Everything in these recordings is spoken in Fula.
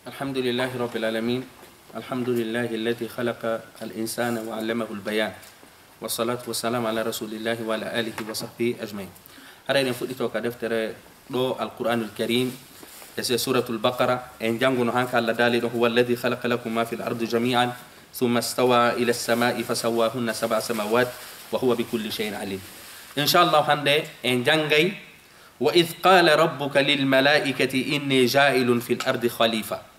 الحمد لله رب العالمين. الحمد لله الذي خلق الإنسان وعلمه البيان، والصلاة والسلام على رسول الله وعلى آله وصحبه أجمعين. هذا نفوت توكا دفتر دو القرآن الكريم سورة البقرة إن جانغو نهانك على دالي هو الذي خلق لكم ما في الأرض جميعا ثم استوى إلى السماء فسواهن 7 سماوات وهو بكل شيء عليم. إن شاء الله هندي إن جانغي وإذ قال ربك للملائكة إني جائل في الأرض خليفة.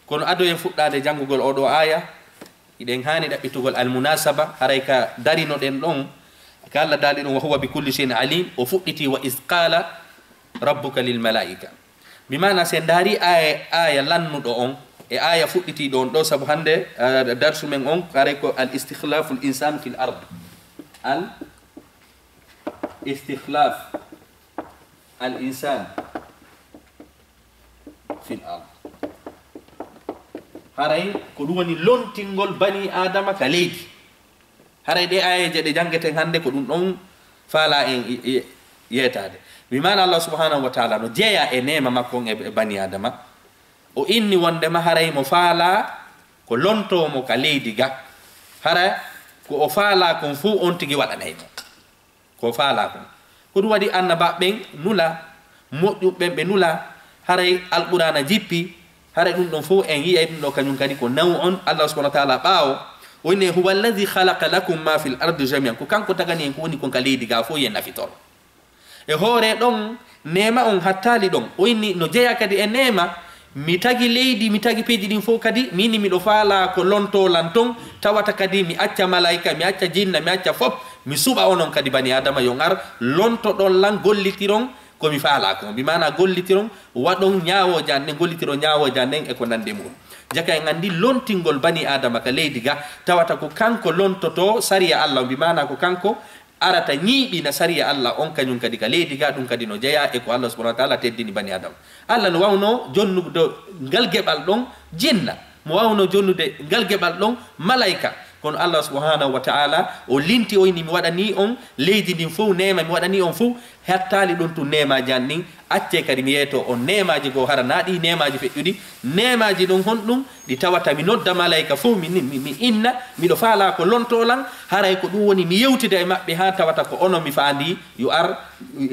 kono ado en fuɗɗade janngugol oɗo aya iɗen hani ɗaɓɓitugol almunasaba haray ka darino ɗen ɗon ka Allah daali ɗum wa huwa bi kulli shay'in alim o fuɗɗiti wa iz qala rabbuka lil malaika bimana se ndaari aya lannuɗo on e aya fuɗɗiti ɗon ɗo sabu hande darsu men on haray ko al istikhlafu l insan fil ard al istikhlaf al insan fil ard haray ko ɗum woni lontingol bani adama ka leydi. haray ɗe ayeje ɗe janggeten hannde ko ɗum ɗon faala en yeetade wimana Allah subhanahu wa taala no jeeya e nema makko on e bani adama o inni wondema haray mo faala ko lontomo ka leydi ga hara ko o faala kon fuu on tigi waɗanaymo ko faala kon ko ɗum waɗi annabaɓen nula moƴƴuɓɓen ɓe nula haray alqur'ana jippi hara ɗum ɗon fof en yi'ay ɗum ɗo kañum kadi ko naw on Allah subhanahu wa taala ɓaawo o inni huwa alladi khalaqa lakum ma fi l ardi jamian ko kanko tagani en ko woni kon ka leydi ga fof yen nafitoro e hoore ɗon nema on hattali ɗon o inni no jeeya kadi e nema mi tagi leydi mi tagi peeji ɗin fof kadi mini miɗo faala ko lontolan ton tawata kadi mi acca malaika mi acca jinna mi acca fof mi suɓa onon kadi bani adama yo ar lontoɗon lan gollitiron komi faala ko bimana gollitiron waɗon ñaawoje an nden gollitiro ñaawoje an nden e ko nande mum jaka en andi lontingol bani adama ka leydi ga tawata ko kanko lontoto sariya Allah bimana ko kanko arata ñiiɓina sariya Allah on kañum kadi ka leydi ga ɗum kadi no jeeya e ko Allah subhanahu wa taala teddini bani adama. Allah no wawno jonnude ngal geɓal ɗon jinna mo wawno jonnude ngal geɓal ɗon malaika kono Allah subhanahu wa taala o linti o ini mi waɗani on leydi ndin fof nema mi waɗani on fof hettali ɗon tu nemaji an ɗin acce kadi mi yeeto on nemaji goo hara naɗi nemaji feƴƴuɗi nemaji ɗon honɗum ɗi tawata mi nodda malaika fof mi inna miɗo faala ko lontolan haray ko ɗum woni mi yewtida e maɓɓe ha tawata ko onon mi faandi yo ar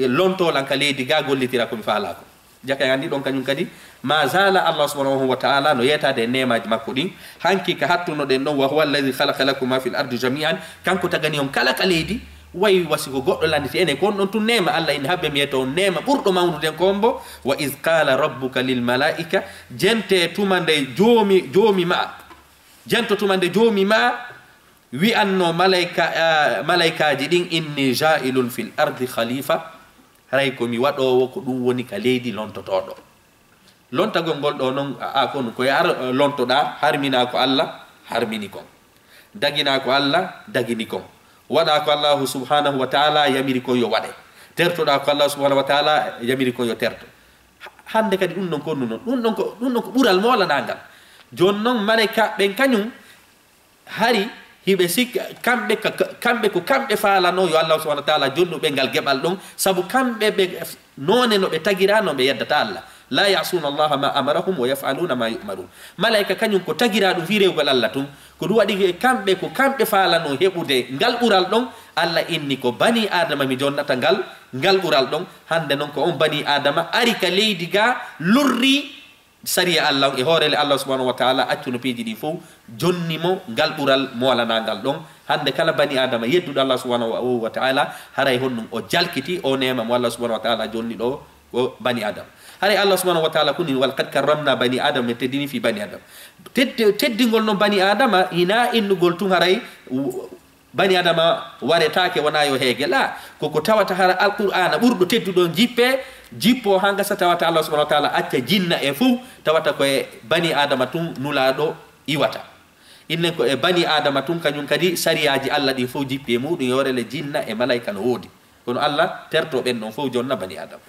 lontolan ka leydi ga gollitira komi faala ko jaka andi ɗon kañum kadi ma zala Allah subhanahu wa ta'ala no yetade nemaji makko ɗin hanki ka hattuno ɗen ɗon wa huwa alladi khalaqa lakum ma fil ardi jami'an kanko tagani on kala ka leydi wayi wasi ko goɗɗo landiti ene kon ɗon tun nema Allah ine habbe mi yeto on nema ɓurɗo mawnuden kombo wa iz qala rabbuka lil malaika jente tuma nde joomi ma jento tuma nde joomi ma wi'anno malaikaji ɗin inni ja'ilun fil ardi khalifa haray komi waɗowo ko ɗum woni ka leydi lontotoɗo lontagol ngol ɗo noon kono koye ar lontoɗa harmina ko Allah harmini kon dagina ko Allah dagini kon waɗa ko Allahu subhanahu wa taala yamiri kon yo waɗe tertoɗa ko Allah subhanahu wa taala yamiri kon yo terto hande kadi ɗum ɗon konnu noon ɗum ɗon ko ɓural molanagal joni noon malaika ɓen kañum hari hiɓe sikka kamɓe ko kamɓe faalano yo Allah subhanahu wa taala jonnuɓe ngal geɓal ɗon sabu kamɓe ɓe none no ɓe tagirano ɓe yeddata Allah la yasuna allaha ma amarahum wa yafaluna ma yumarun malaika kañum ko tagira ɗum fi rewgal Allah tun ko ɗum waɗi kamɓe ko kamɓe faalano heɓude ngal ɓural ɗon Allah inni ko bani adama mi jonnata ngal ɓural ɗon hande noon ko on bani adama ari ka leydi ga lurri sariya Allah e hoorele Allah subhanahu wa taala accuno piiji ɗi fof jonnimo ngal ɓural molanagal ɗon hande kala bani adama yedduɗo Allah subhanahu wa taala haray honɗum o jalkiti o nema mo Allah subhanahu wa taala jonni ɗo o bani adama haray Allah subhanahu wa taala kuni walqad karramna bani adama min teddini fi bani adama teddingol noon bani adama ina innugol tun haray bani adama waretake wona yo heege la koko tawata hara alqur'ana ɓurɗo tedduɗon jippo ha gasa tawata Allah subhanahu wa taala acca jinna e fof tawata koye bani adama tun nulaɗo iwata innen ko e bani adama tun kañum kadi sariyaji Allah ɗin fof jippi e muɗum yorele jinna e malaika no woodi kono Allah terto ɓen ɗon fof jonna bani adama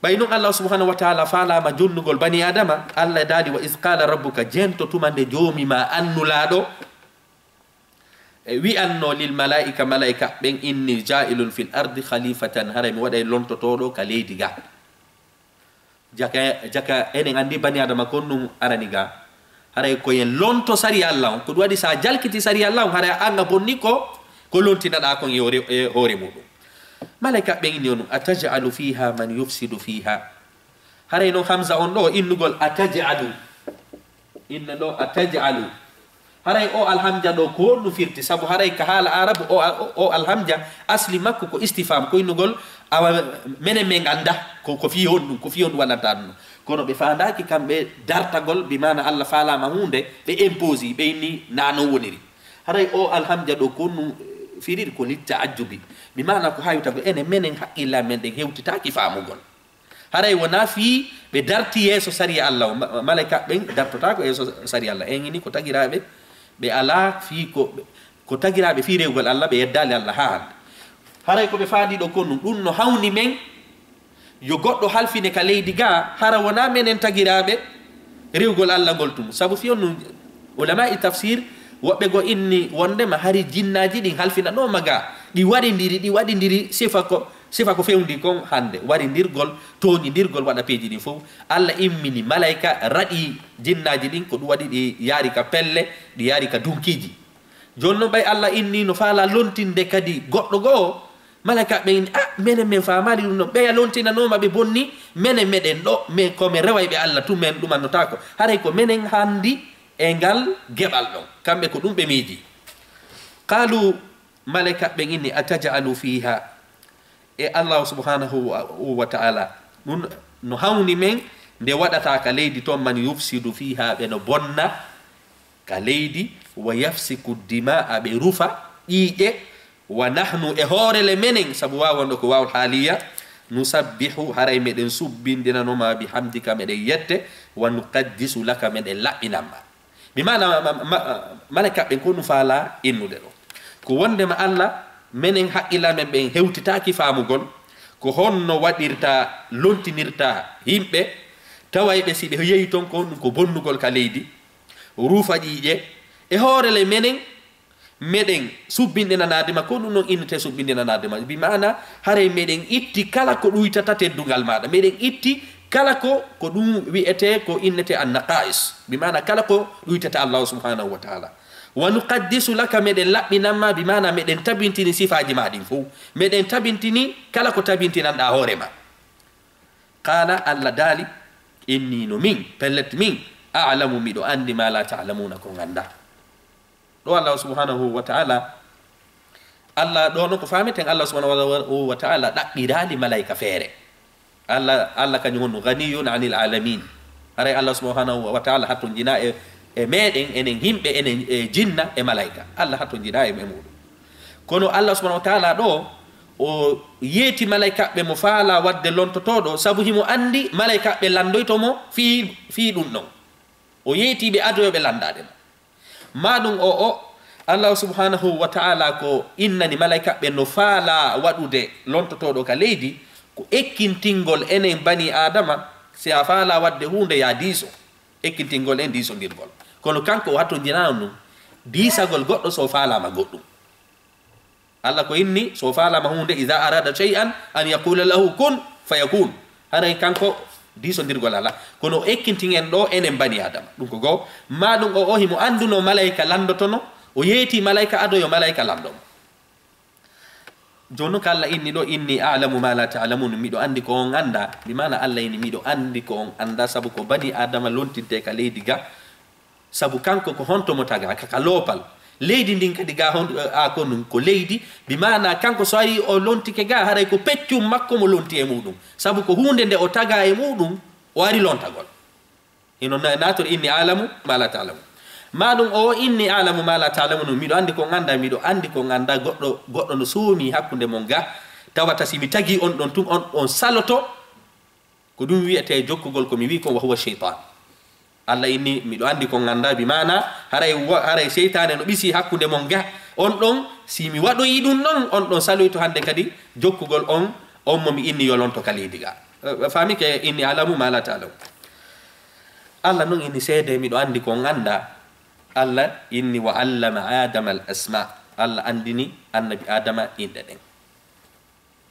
ɓay noon Allah subhanahu wa taala faalama jonnugol bani adama Allah daali wa iz qala rabbuka jento tumande joomima annulaɗo wi'anno lil malaika malaika ɓen inni ja'ilun fil ardi khalifatan hara mi waɗay lontotoɗo ka leydi ga jaka enen andi bani adama konnum araniga haray ko yen lonto sari Allah ko wadi sa jalkiti sari Allah haray anga bonni ko lontinaɗa kon e hoore muɗum malaika ɓe inni on atajalu fiha man yufsidu fiha haray noon hamsa on ɗo innugol atajalu inna ɗo atajalu haray o alhamja ɗo ko honɗum firti saabu haray ka haala arabe o alhamja asli makko ko istifam ko innugol awa menen min ganda ko fi honɗum waɗanta ɗum kono ɓe fandaki kamɓe dartagol bimana Allah falama hunde ɓe impose ɓe inni nano woniri haray o alhamja ɗo ko honɗum firir ko litta ajjubi bimana ko hayuta ko ene menen haqqilla men ɗen hewtitaki famugol haray wona fi ɓe darti yeeso sari Allah malaika ɓen dartota ko yeeso sari Allah en ini ko tagiraɓe ɓe ala fi ko tagiraɓe fi rewgol Allah ɓe yeddali Allah ha hande haray ko ɓe faandi ɗo kon ɗum no hawni men yo goɗɗo halfine ka leydi ga hara wona menen tagiraɓe rewgol Allah ngol tum saabu fi on no ulama i tafsir woɓɓe go inni wondema hari jinnaji ɗin halfinanoma ga ɗi waɗidiri sifa ko fewndi kon hande warindirgol toñidirgol waɗa peeji ɗin fof Allah immini malaika raɗi jinnaji ɗin ko ɗum waɗi ɗi yaari ka pelle ɗi yaari ka dunkiji joni noon ɓay Allah inni no faala lontinde kadi goɗɗo goo malaika ɓe inni menen min famali ɗum noon ɓeya lontinanoma ɓe bonni menen meɗen ɗo min komin rewayɓe Allah tum men ɗumannotako haray ko menen handi e ngal geɓal ɗon kamɓe ko ɗum ɓe miiji qalu malaika ɓen inni atajalu fiha e Allah subhanahu wa ta'ala ɗum no hawni men nde waɗata ka leydi toon man yufsidu fiha ɓe no bonna ka leydi wa yafsiku dima'a ɓe rufa ƴiiƴe wa nahnu e hoorele menen sabu wawonɗo ko wawol haaliya nusabbihu haray meɗen subbindinanoma bihamdika meɗen yette wa nuqaddisu laka meɗen laɓɓinanma bimana malaika ɓen ko ɗum faala innude ɗo ko wondema Allah menen haqqilla men ɓen hewtitaki famugol ko honno waɗirta lontinirta yimɓe tawayɓe si ɓe yehi toon ko ɗum ko bonnugol ka leydi ruufa ƴiiƴe e hoorele menen meɗen subbinɗinanadema ko ɗum noon innete subbinɗinanadema bimana haray meɗen itti kala ko ɗuytata teddugal maɗa meɗen itti kala ko ɗum wi'ete ko innete annaqais bimana kala ko ɗuytata Allah subhanahu wa ta'ala wa nuqaddisu laka meɗen laɓɓinanma bimana meɗen tabintini sifaji ma ɗin fof meɗen tabintini kala ko tabintinanɗa hoorema qala Allah daali inni no min pellet min a'lamu miɗo andi ma la ta'lamuna ko ganda ɗo Allah subhanahu wa ta'ala Allah ɗo no ko fameten Allah subhanahu wa ta'ala ɗaɓɓirali malaika feere Allah kañum honno ganiyun anil alamin haray Allah subhanahu wa ta'ala hatto jina e meɗen enen himɓe enen jinna e malaika Allah hatto jina e muɗum kono Allah subhanahu wa ta'ala ɗo o yeeti malaika ɓe mo faala wadde lontotoɗo sabu himo andi malaika ɓe landoytomo fi ɗum ɗon o yeetiɓe adoyoɓe landademo maɗum o Allah subhanahu wa ta'ala ko innani malaika ɓe no faala waɗude lontotoɗo ka leydi ko ekkintingol enen bani adama si a faala wadde hunde ya diiso ekkintingol en diisondirgol kono kanko o hatto jinano ɗum diisagol goɗɗo so faalama goɗɗum Allah ko inni so faalama hunde ida arada shay'an an yaqula lahu kun fayakun haray kanko diisondirgol ala kono ekkintingen ɗo enen bani adama ɗum ko goo maɗum o himo anduno malaika landotono o yeeti malaika adoyo malaika landomo joni ko Allah inni ɗo inni a'lamu ma la ta'lamun miɗo andi ko on anda bimana Allah inni miɗo andi ko on anda sabu ko bani adama lontinte ka leydi ga sabu kanko ko hontomo taga kaka loopal leydi ndin kadi ga ko ɗum ko leydi bimana kanko so ari o lontike ga haray ko peccum makko mo lonti e muɗum sabu ko hunde nde o taga e muɗum o ari lontagol ino natori inni a'lamu ma la ta'lamun maɗum o inni a'lamu ma la ta'lamun miɗo andi ko ganda miɗo andi ko ganda goɗɗo no suumi hakkude mon ga tawata si mi tagi on ɗon tun on saloto ko ɗum wiyete jokkugol ko mi wi ko wa huwa shaytan Allah inni miɗo andi ko ganda bimana haray seytane no ɓisi hakkude mon ga on ɗon si mi waɗoyi ɗum ɗon on ɗon saloyto hande kadi jokkugol on momi inni yolonto ka leydi ga fami ke inni a'lamu ma la ta'lamun Allah noon inni seede miɗo andi ko ganda Allah inni wa allama adama al asma Allah andini annabi adama inde ɗen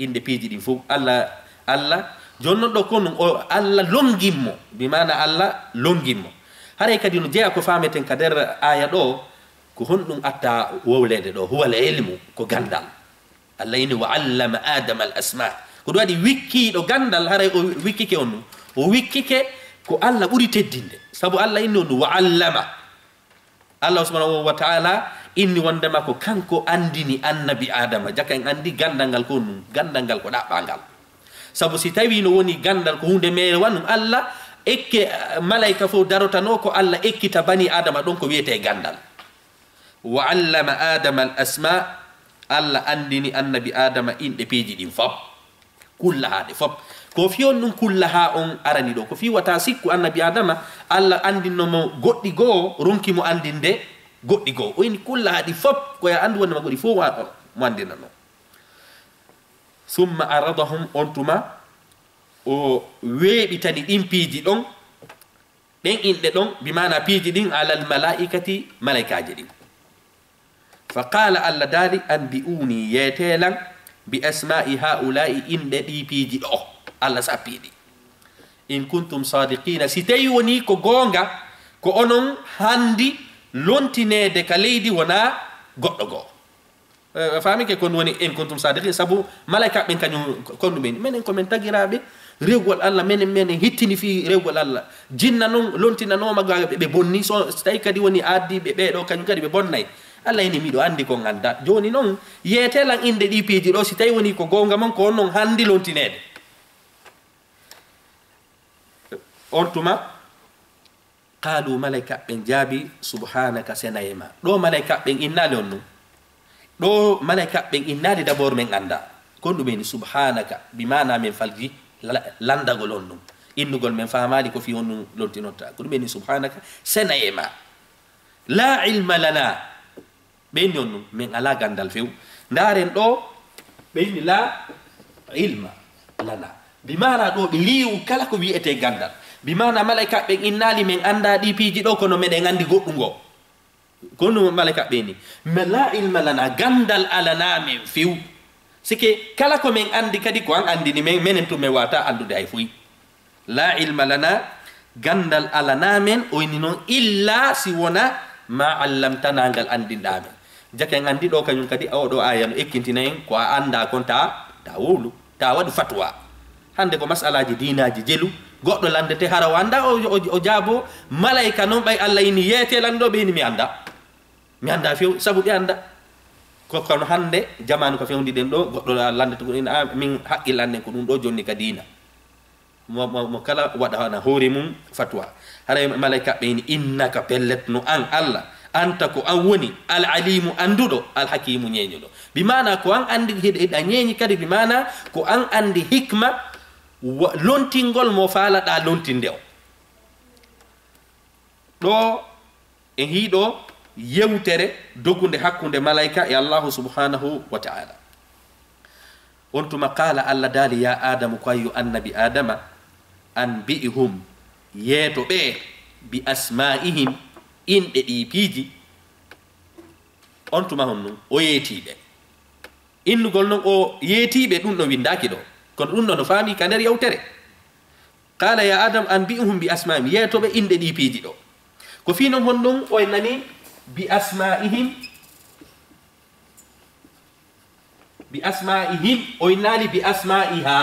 inde piiji ɗin fof Allah jonnon ɗo ko ɗum o allah longimmo bimana allah longimmo haray kadi no jeeya ko fameten ka nder aya ɗo ko honɗum atta wowlede ɗo huwa l ilmu ko gandal allah ini wa allama adama al asma ko ɗum waɗi wikkiɗo gandal haray o wikkike on ɗum o wikkike ko allah ɓuri teddinde sabu allah inni on ɗum wa allama allah subhanahu wa taala inni wondema ko kanko andini annabi adama jaka en andi gandal ngal ko ɗum gandal ngal ko ɗaɓɓangal sabu si tawi no woni gandal ko hunde mere wannum allah ekke malaika fof darotano ko allah ekkita bani adama ɗon ko wiyete gandal wa allama adama al asma allah andini annabi adama inɗe piiji ɗin fop kullahaɗe fop ko fiyon ɗum kullaha on arani ɗo ko fiwata sikku annabi adama allah andinnomo goɗɗi goo ronkimo andinde goɗɗi goo o ini kullahaɗi fop koya andu wondema goɗi fof mo andinano summa aradahum on tuma o weeɓitani ɗin piiji ɗon ɗen inɗe ɗon bimana piiji ɗin alal malaikati malaikaji ɗin fa qala allah daali anbi'uni yeetelan bi asma'i haula'i inɗe ɗi piiji ɗo allah sappiɗi in kuntum sadiqina si tawi woni ko goonga ko onon handi lontinede ka leydi wona goɗɗo goo famike kon woni in kuntum sadiqin sabu malaika ɓen kañum kon ɗumen minen komin tagiraɓe rewgol allah minen hittini fi rewgol allah jinna noon lontinanoma ɓe bonni so tawi kadi woni addiɓe ɓeɗo kañum kadi ɓe bonnay allah ini miɗo andi ko ganda joni noon yeetelan inde ɗi piiji ɗo si tawi woni ko gonga mon ko on noon handi lontinede on tuma qalu malaika ɓen jaabi subhanaka senayema ɗo malaika ɓen innali on ɗum ɗo malaika ɓen innali d' abord min anda kon ɗumeni subhanaka bimana min falji landagol on ɗum innugol men famali ko fi on ɗum lontinotta ko ɗumeni subhanaka senayema la ilma lana ɓeyni on ɗum min ala gandal few ndaren ɗo ɓeyni la ilma lana bimana ɗo ɓe liwu kala ko wiyete gandal bimana malaika ɓen innali min anda ɗi piiji ɗo kono meɗen andi goɗɗugo kono malaika ɓeni mais la ilma lana gandal alana men few sike kala ko min andi kadi ko an andini men minen to min wata andude hay fuy la ilma lana gandal alana men oyni noon illa si wona ma allamtana ngal andinɗamen jake en andi ɗo kañum kadi oɗo aya no ekkintina en ko a anda kon ta wowlu ta waɗu fatwa hande ko masalaji dinaji jelu goɗɗo landete hara o anda o jaabo malaika noon ɓay allah ini yeete lanɗo ɓe ini mi anda few sabu ɓe anda kono hande jamanu ko fewdiɗen ɗo goɗɗo landete ko ina min haqqillanɗen ko ɗum ɗo jonni ka dina mo kala waɗa hana hoore mum fatwa haray malaika ɓe ini innaka pellet no an allah anta ko an woni al alimu anduɗo al hakimu ñeñuɗo bimana ko an andi heɗa ñeñi kadi bimana ko an andi hikma lontingol mo faalaɗa lontinde o ɗo en hiiɗo yewtere dogunde hakkunde malaika e allahu subhanahu wa ta'ala on tuma qala allah daali ya adamu ko ayyo annabi adama anbi'ihum yeeto ɓe bi asma'ihim inɗe ɗi piiji on tuma hon ɗum o yeetiɓe innugol noon o yeetiɓe ɗum ɗo windaki ɗo kono ɗum ɗo no faami ka nder yewtere qala ya adam anbi'ihum bi asma'ihim yeetoɓe inɗe ɗi piiji ɗo ko fi noon hon ɗum o nani bi asma'ihim o nani bi asma'iha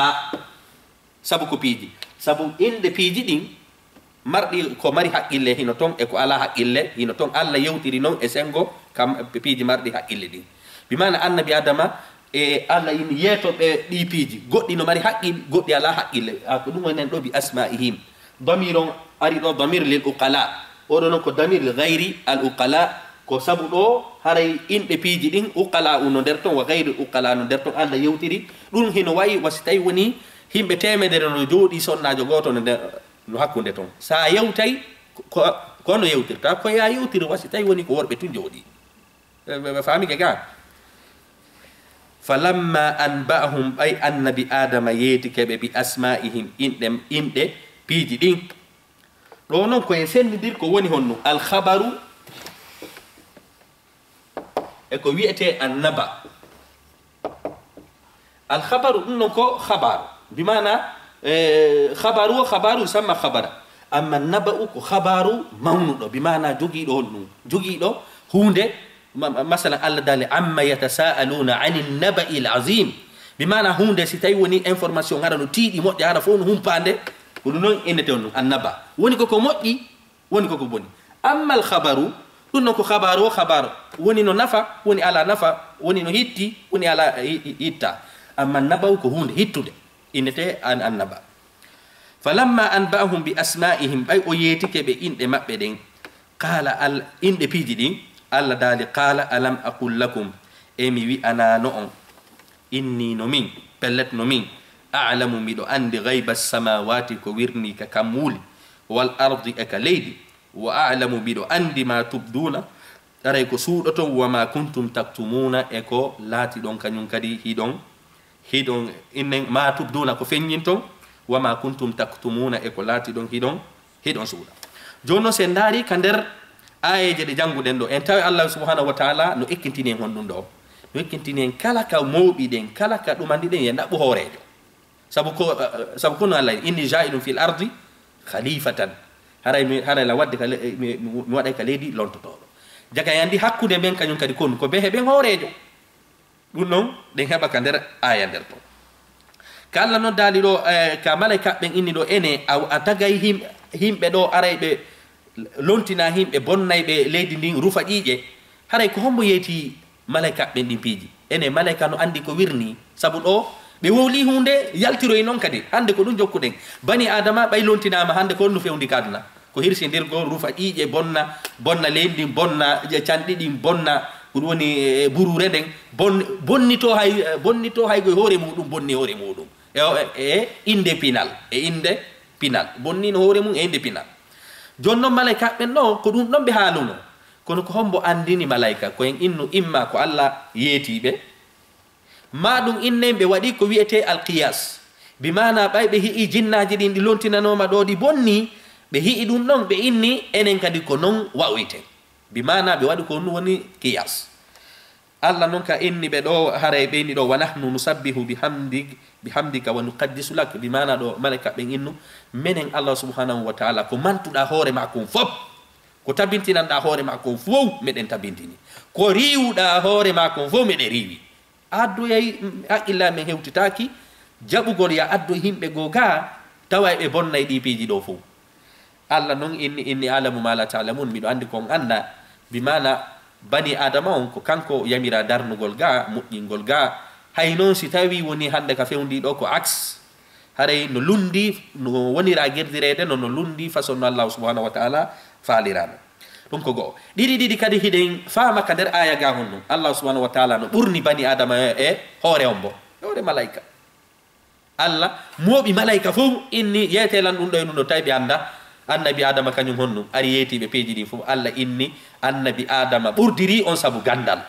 sabu ko piiji sabu inɗe piiji ɗin marɗi ko mari haqqille hino ton e ko ala haqqille hino ton allah yewtiri noon e sengo kam piiji marɗi haqqille ɗin bimana annabi adama e allah ini yeetoɓe ɗi piiji goɗɗi no mari haqqille goɗɗi ala haqqille ko ɗum wonen ɗo bi asma'ihim damir on ari ɗo damir lil uqala oɗo noon ko damir li gayri al uqala ko sabu ɗo haray inɗe piiji ɗin uqala no nder ton wa gayri uqala no nder ton allah yewtiri ɗum hino wayi wasi tawi woni himɓe temedere no jooɗi sonnajo goto no hakkunde ton sa yewtay kono yewtirta ko ya yewtiri wasi tawi woni ko worɓe tun jooɗi famike ga falamma anba'ahum ay annabi adama yeetikeɓe bi asma'ihim inɗe piiji ɗin ɗo noon koye sendidir ko woni honno alhabaru e ko wiyete annaba alhabaru ɗum noon ko habaru bimana khabaru khabaru sama khabara amma naba'u ko khabaru mawnudo bimana jogido honnu jogido hunde masalan Allah dali amma yatasaaluna 'anil naba'il azim bimana hunde si tawi woni information ngara no tiidi moddi hara fo no humpande ko non enete on annaba woni ko moddi woni ko boni amma al khabaru dun ko khabaru woni no nafa woni ala nafa woni no hitti woni ala hitta amma naba'u ko hunde hittude inete annaba falamma anba'ahum bi asma'ihim bay o yetike be inde mabbe den qala al inde piji din Allah dali qala alam aqul lakum emi wi ana no on inni no min pellet no min a'lamu mido andi ghaiba samawati ko wirni ka kamuli wal ardi ka leydi wa a'lamu mido andi ma tubduna taray ko suudoto wa ma kuntum taktumuna e ko laati don kanyum kadi hidon innen ma tubduna ko fenyinton wa ma kuntum taktumuna e ko laati don hidon suuda jonno se ndari ka der ayeje de janguden do en tawi Allah subhanahu wa ta'ala no ekkintini hon dum do no ekkintini kala ka mawbi den kala ka dum andi den yanda bu horejo sabu ko no Allah inni ja'ilun fil ardi khalifatan haray la wadde ka mi wada ka leydi lontoto jaga yandi hakkude ben kanyum kadi kon ko be heben horejo dum non den heba ka der aya der to kala no dali do ka malaika ben inni do ene aw atagay himbe do araybe lontina himbe bonnaybe leydi ndin rufa ƴiƴe haray ko hombo yeti malaika ben din piji ene malaika no andi ko wirni sabu do be wowli hunde yaltiroy non kadi hande ko dum jokkuden bani adama bay lontinama hande ko no fewndi kaduna ko hirsi ndir go rufa ƴiƴe bonna leydi bonna candi din bonna ko woni burure den bonnito hay go hore mudum bonni hore mudum e inde pinal bonni no hore mum e inde pinal jonno malaika ben no ko dum don be haluno kono ko hombo andini malaika ko en innu imma ko Allah yetibe madum innembe wadi ko wiete al qiyas bimana baybe hi jinnaji din di lontinanoma do di bonni be hi dum non be inni enen kadi ko non wawite bimana be wadi ko non woni qiyas Allah non ka inni be do haray be ni do wa nahnu nusabbihu bihamdika wa nuqaddisu lak bimana do malaika ben innu menen Allah subhanahu wa ta'ala ko mantuda hore makon fop ko tabintinanda hore makon fo meden tabintini ko riwuda hore makon fo meden riwi addu yai illa men hewtitaki jabugol ya addu himbe goga taway be bonnay di piji do fo Allah non inni alamu ma la ta'lamun mi do andi ko anda bimana bani adama on ko kanko yamira darnugol ga muddingol ga hay non si tawi woni hande ka fewndi do ko aks haray no lundi no wonira gerdirede no lundi façon no Allah subhanahu wa ta'ala faalirano dum ko go didi kadi hiden faama ka der aya ga honno Allah subhanahu wa ta'ala no burni bani adama e hore ombo hore malaika Allah mobi malaika fu inni yetelan dum do no taybi anda annabi adama kanyum honno ari yeti be peji di fu Allah inni annabi adama burdiri on sabu gandal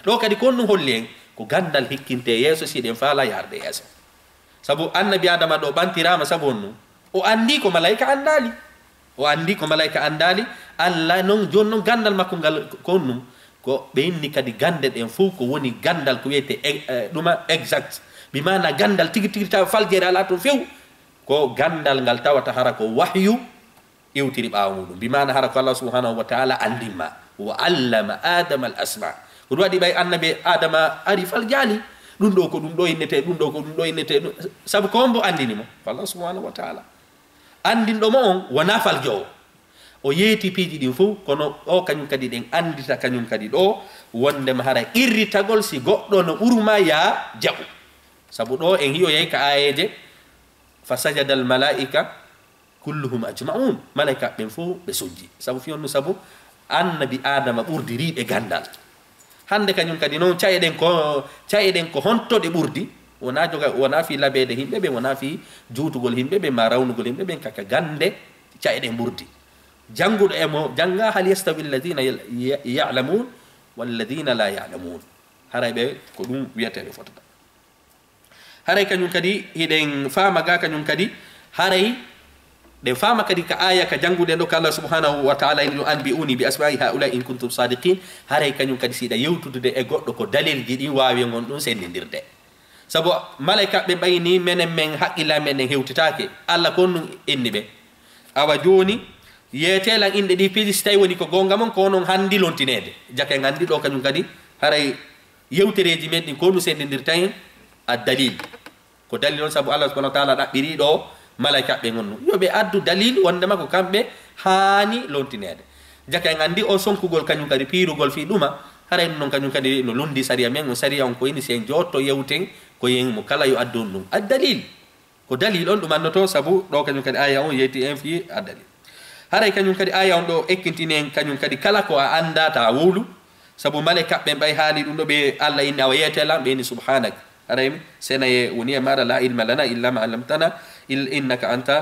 do kadi konno holli en ko gandal hikkinte yeso si den faala yarde yeso sabu annabi adama do bantirama sabu honno o andi ko malaika andali Allah non jonno gandal makko gal konno ko be inni kadi gande den fu ko woni gandal ko wiete duma exact bi mana gandal tigi ta faljere ala to few ko gandal ngal tawata hara ko wahyu iwtiri baawudum bi mana hara ko Allah subhanahu wa ta'ala andima wa allama adama al asma ko wadi bay annabi adama ari fal jali dum do ko dum do innete sabu ko mbo andini mo Allah subhanahu wa ta'ala andindo mo on wana fal jowo o yeti piji din fu kono o kanyum kadi den andita kanyum kadi do wonde ma hara irritagol si goddo no uruma ya jabu sabu do en hiyo yey ka ayeje fasajada al malaika kulluhum ajma'un malaika ben fu be sujji sabu fionu sabu annabi adama burdiri be gandal hande kanyum kadi non cayeden ko honto de burdi wona fi labede himbe be wona fi jutugol himbe be marawnugol himbe be kaka gande cayeden burdi jangudo e mo janga hal yastawi alladhina ya'lamun wal ladina la ya'lamun haraybe ko dum wiyete be fotata haray kanyum kadi hiden fama ga kanyum kadi haray de fama kadi ka aya ka jangude do Allah subhanahu wa ta'ala in anbi'uni bi asma'i haula in kuntum sadiqin haray kanyum kadi sida yewtude e goddo ko dalil gidi wawi ngon dum sendirde sabu malaika be bayni menen men haqqila men hewtitaake alla konnu inni be awa joni yetelan inde di piji stay woni ko gonga mon ko non handi lontinede jake ngandi do kanyum kadi haray yewtereji men din konnu sendendirta hen ad-dalil ko dalil on sabu Allah subhanahu wa ta'ala dabbiri do malaika be ngonno yo be addu dalil wondema ko kambe hani lontinede jake ngandi o sonkugol kanyum kadi pirugol fi duma haray non kanyum kadi no lundi sariya men on sariya on ko ini sen jotto yewten ko yen mo kala yo addon dum ad-dalil ko dalil on dum annoto sabu do kanyum kadi aya on yeti en fi ad-dalil haray kanyum kadi aya on do ekkintinen kanyum kadi kala ko a anda ta wulu sabu malaika be bay haali dum do be Allah inna wa yatala be ni subhanak haray senaye woni ma la ilma lana illa ma 'allamtana innaka anta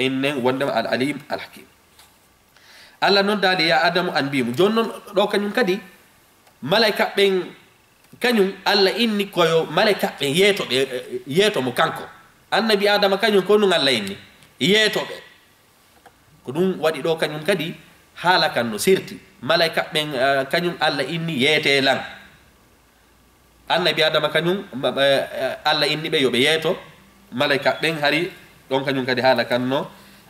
inna wanda al-alim al-hakim Allah non dali ya adamu an bimu jonnon do kanyum kadi malaika ben kanyum Allah inni koyo malaika ben yeto mo kanko annabi adama kanyum ko no Allah inni yeto be ko dum wadi do kanyum kadi hala kan no sirti malaika ben kanyum Allah inni yete lan annabi adama kanyum Allah inni be yobe yeto malaika ben hari don kanyum kadi hala kan no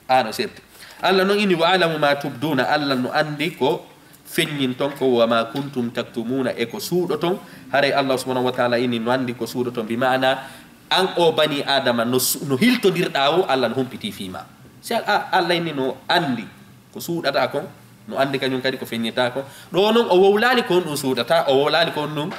ano sirti Allah no inni wa alamu ma tubduna Allah no andi ko fenyin ton ko wa ma kuntum taktumuna e ko suudo ton hare Allah subhanahu wa ta'ala inni no andi ko suudo ton bi maana an o bani adama no hiltodirda o Allah no humpiti fima se Allah inni no andi ko suudata kon no andi kanyum kadi ko fenyita ko do non o wowlali ko no suudata o wowlali ko no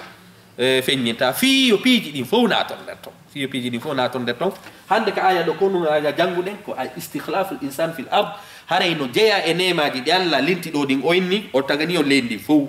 fenyita fi yo piji din fo na ton detto fi yo piji din fo na ton detto hande ka aya do ko no aya janguden ko istikhlaful insan fil ard haray no jeya e nemaji di Allah linti do din o inni o tagani o lendi fo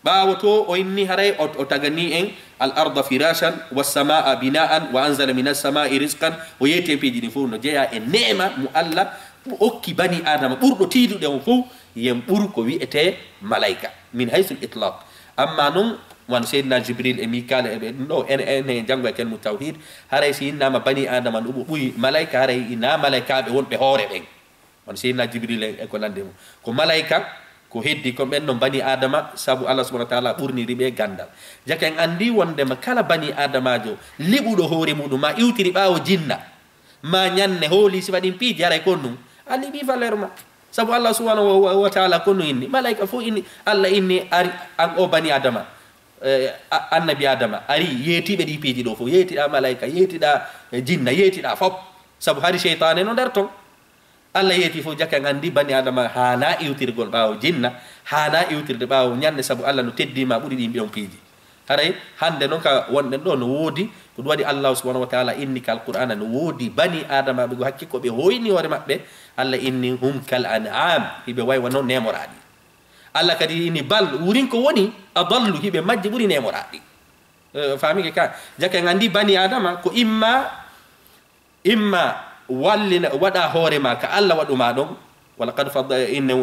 bawo to o inni haray o tagani en al arda firashan was samaa binaan wa anzala minas samaa'i rizqan o yete piji din fo no jeya e nema mu Allah okki bani adama burdo tidude on fo yem bur ko wi'ete malaika min haythul itlaq amma non wan sayyidina jibril e mikal e no en jango ken mu tawhid haray sinna ma bani adama no buyi malaika haray ina malaika be wonbe hoore ben wan sayyidina jibril e ko lande mo ko malaika ko heddi ko ben no bani adama sabu Allah subhanahu wa ta'ala burni ribe gandal jake en andi wonde ma kala bani adamajo libudo hoore mudum ma iwtiri bawo jinna ma nyanne holi si wadin piji haray konnu ali bi valeur ma sabu Allah subhanahu wa ta'ala konnu inni malaika fu inni Allah inni ari an o bani adama annabi adama ari yetibe di piji do fo yetida malaika yetida jinna yetida fop sabu hari shaytan no derton Allah yeti fo jakka ngandi bani adama hana iwtirgol bawo jinna hana iwtirde bawo nyanne sabu Allah no teddima buri di mbion piji haray hande non ka wonde do no wodi ko wadi Allah subhanahu wa ta'ala inni kal qur'ana no wodi bani adama be hakki ko be hoyni hore mabbe Allah inni hum kal an'am hibe way wono nemoradi Allah kadi ini bal wurin ko woni adallu hibe majji buri nemoradi fami ke ka jake ngandi bani adama ko imma wallina wada hore ma ka Allah waduma don walaqad fadda inna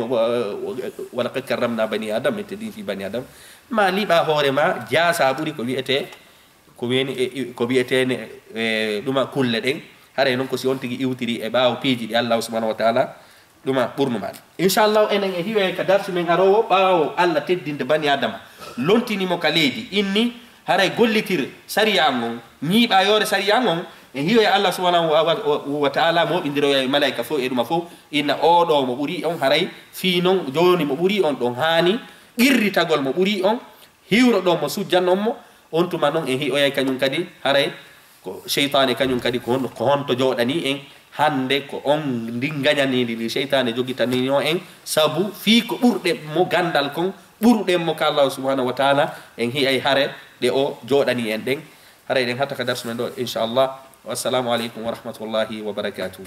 walaqad karramna bani adam tedi fi bani adam ma liba hore ma jasa buri ko wiete ko wiete ne duma kulle den hare non ko si on tigi iwtiri e baaw piji di Allah subhanahu wa ta'ala duma burnu man inshallah enen e hiwe ka darsu men arowo baawo Allah teddinde bani adama lontini mo kaleji inni haray gollitir sariya ngon nyiba yore sariya ngon e hiwe Allah subhanahu wa ta'ala mo bindiro e malaika fo e duma fo inna odo mo buri on haray fi non joni mo buri on don hani irritagol mo buri on hiwro do mo sujjannon mo on tuma non e hiwe kanyum kadi haray ko shaytan kanyum kadi ko honto jodani en hande ko on ndinganyani li shaytan jogitani no en sabu fi ko burde mo gandal kon burde mo ka Allah subhanahu wa ta'ala en hi ay hare de o jodani en den hare den hatta ka darsu men do inshallah wassalamu alaikum wa rahmatullahi wa barakatuh